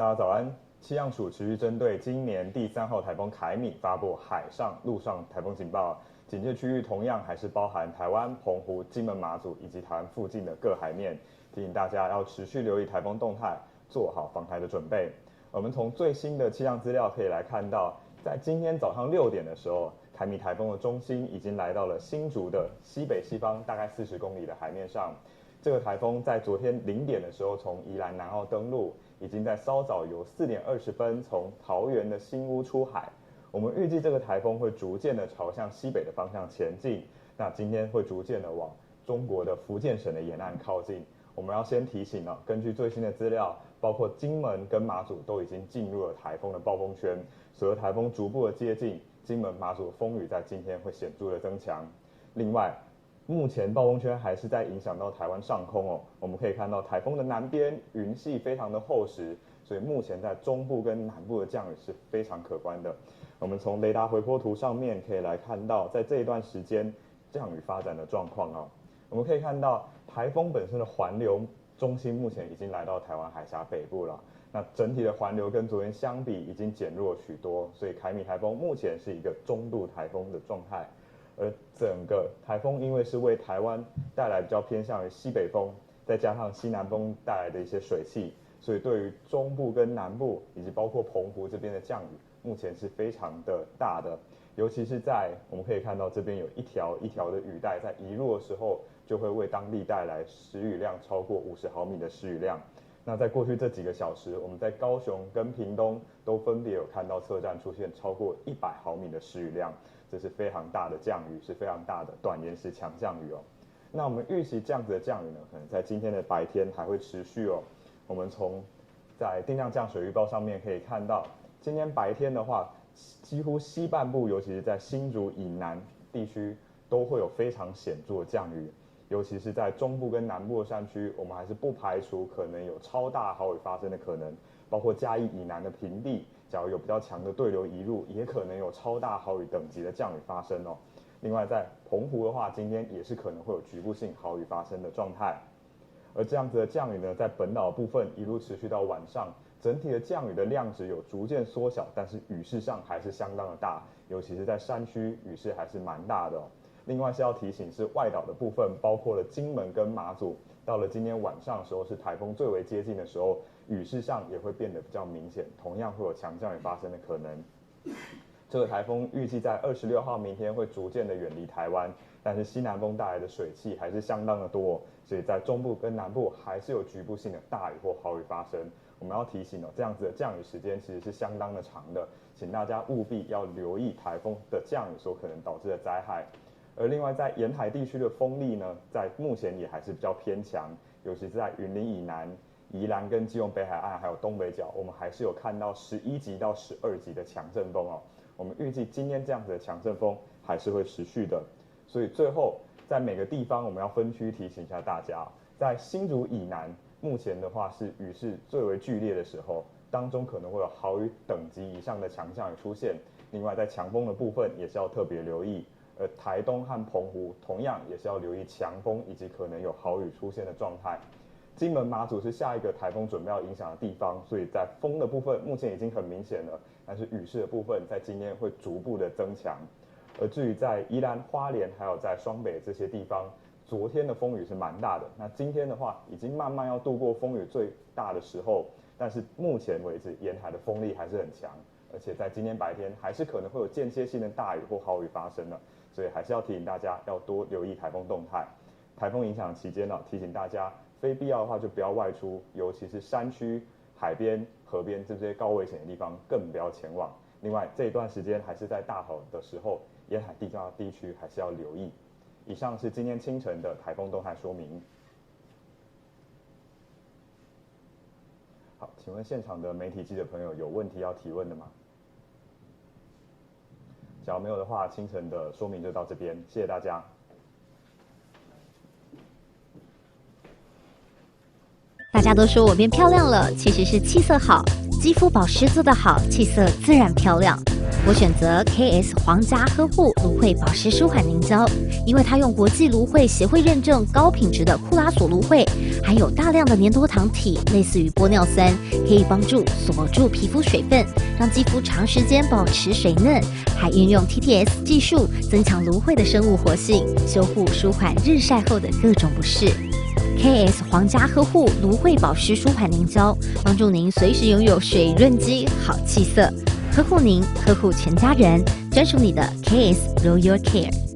大家早安。气象署持续针对今年第3号台风凯米发布海上、陆上台风警报，警戒区域同样还是包含台湾、澎湖、金门、马祖以及台湾附近的各海面，提醒大家要持续留意台风动态，做好防台的准备。我们从最新的气象资料可以来看到，在今天早上6点的时候，凯米台风的中心已经来到了新竹的西北西方大概40公里的海面上。这个台风在昨天0点的时候从宜兰南澳登陆，已经在稍早有4点20分从桃园的新屋出海。我们预计这个台风会逐渐的朝向西北的方向前进，那今天会逐渐的往中国的福建省的沿岸靠近。我们要先提醒根据最新的资料，包括金门跟马祖都已经进入了台风的暴风圈，随着台风逐步的接近，金门、马祖的风雨在今天会显著的增强。另外，目前暴风圈还是在影响到台湾上空我们可以看到台风的南边云系非常的厚实，所以目前在中部跟南部的降雨是非常可观的。我们从雷达回波图上面可以来看到，在这一段时间降雨发展的状况我们可以看到台风本身的环流中心目前已经来到台湾海峡北部了，那整体的环流跟昨天相比已经减弱许多，所以凯米台风目前是一个中度台风的状态。而整个台风因为是为台湾带来比较偏向于西北风，再加上西南风带来的一些水汽，所以对于中部跟南部以及包括澎湖这边的降雨，目前是非常的大的。尤其是在我们可以看到这边有一条一条的雨带，在移入的时候就会为当地带来时雨量超过50毫米的时雨量。那在过去这几个小时，我们在高雄跟屏东都分别有看到测站出现超过100毫米的时雨量，这是非常大的降雨，是非常大的短延时强降雨那我们预期这样子的降雨呢，可能在今天的白天还会持续我们从在定向降水预报上面可以看到，今天白天的话，几乎西半部，尤其是在新竹以南地区，都会有非常显著的降雨。尤其是在中部跟南部的山区，我们还是不排除可能有超大豪雨发生的可能，包括嘉义以南的平地，假如有比较强的对流移入，也可能有超大豪雨等级的降雨发生另外在澎湖的话，今天也是可能会有局部性豪雨发生的状态。而这样子的降雨呢，在本岛部分一路持续到晚上，整体的降雨的量值有逐渐缩小，但是雨势上还是相当的大，尤其是在山区雨势还是蛮大的另外是要提醒是外岛的部分，包括了金门跟马祖，到了今天晚上的时候是台风最为接近的时候，雨势上也会变得比较明显，同样会有强降雨发生的可能。这个台风预计在26号明天会逐渐的远离台湾，但是西南风带来的水汽还是相当的多所以在中部跟南部还是有局部性的大雨或豪雨发生。我们要提醒这样子的降雨时间其实是相当的长的，请大家务必要留意台风的降雨所可能导致的灾害。而另外在沿海地区的风力呢，在目前也还是比较偏强，尤其是在云林以南、宜兰跟基隆北海岸还有东北角，我们还是有看到11级到12级的强阵风我们预计今天这样子的强阵风还是会持续的。所以最后在每个地方我们要分区提醒一下大家在新竹以南目前的话是雨势最为剧烈的时候，当中可能会有豪雨等级以上的强降雨出现。另外在强风的部分也是要特别留意，而台东和澎湖同样也是要留意强风以及可能有豪雨出现的状态。金门、马祖是下一个台风准备要影响的地方，所以在风的部分目前已经很明显了，但是雨势的部分在今天会逐步的增强。而至于在宜兰、花莲还有在双北这些地方，昨天的风雨是蛮大的，那今天的话已经慢慢要度过风雨最大的时候，但是目前为止沿海的风力还是很强，而且在今天白天还是可能会有间歇性的大雨或豪雨发生的，所以还是要提醒大家要多留意台风动态。台风影响期间提醒大家非必要的话就不要外出，尤其是山区、海边、河边这些高危险的地方更不要前往。另外这一段时间还是在大好的时候，沿海地区还是要留意。以上是今天清晨的台风动态说明。好，请问现场的媒体记者朋友有问题要提问的吗？假如没有的话，清晨的说明就到这边，谢谢大家。大家都说我变漂亮了，其实是气色好，肌肤保湿做得好，气色自然漂亮。我选择 KS 皇家呵护芦荟保湿舒缓凝胶，因为它用国际芦荟协会认证高品质的库拉索芦荟，含有大量的粘多糖体，类似于玻尿酸，可以帮助锁住皮肤水分，让肌肤长时间保持水嫩，还运用 TTS 技术增强芦荟的生物活性，修护舒缓日晒后的各种不适。KS 皇家呵护芦荟保湿舒缓凝胶，帮助您随时拥有水润肌好气色，呵护您，呵护全家人，专属你的 KS Royal Care。